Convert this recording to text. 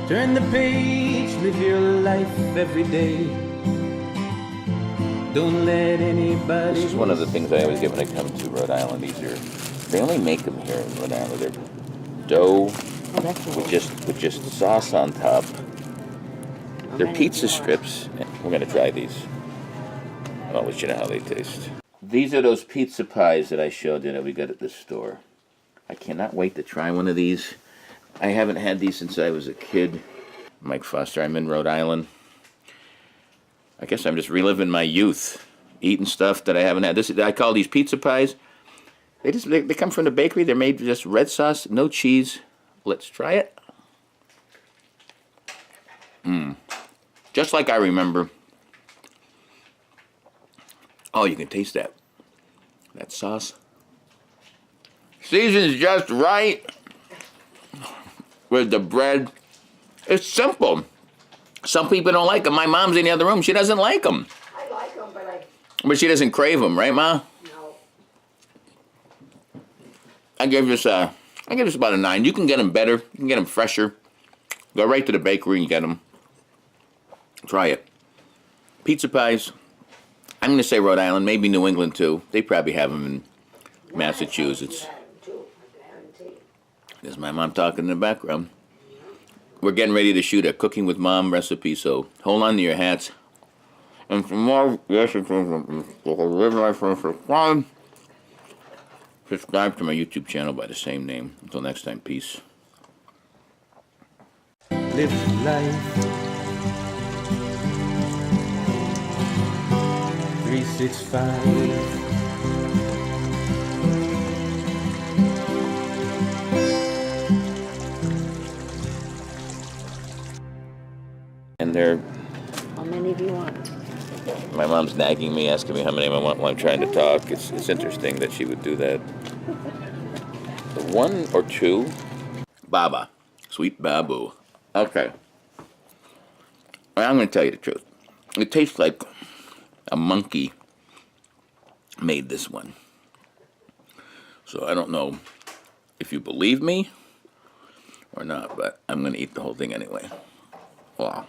Turn the page, live your life every day. Don't let anybody. This is one of the things I always get when I come to Rhode Island. They only make them here in Rhode Island. They're dough with just sauce on top. They're pizza strips. We're gonna try these. I'll let you know how they taste. These are those pizza pies that I showed you that we got at the store. I cannot wait to try one of these. I haven't had these since I was a kid. Mike Foster, I'm in Rhode Island. I guess I'm just reliving my youth, eating stuff that I haven't had. I call these pizza pies. They come from the bakery. They're made with just red sauce, no cheese. Let's try it. Just like I remember. Oh, you can taste that sauce. Season's just right with the bread. It's simple. Some people don't like them. My mom's in the other room. She doesn't like them. I like them, But she doesn't crave them, right, Ma? no. I give this about a 9. You can get them better. You can get them fresher. Go right to the bakery and get them. Try it. Pizza pies. I'm going to say Rhode Island, maybe New England too. They probably have them in Massachusetts. There's my mom talking in the background. We're getting ready to shoot a Cooking with Mom recipe, so hold on to your hats. And for more, subscribe to my YouTube channel by the same name. Until next time, peace. Live life 365. And they're. How many do you want? My mom's nagging me, asking me how many I want while I'm trying to talk. It's interesting that she would do that. 1 or 2. Baba. Sweet Babu. Okay. I'm going to tell you the truth. It tastes like a monkey made this one. So I don't know if you believe me or not, but I'm going to eat the whole thing anyway. Wow.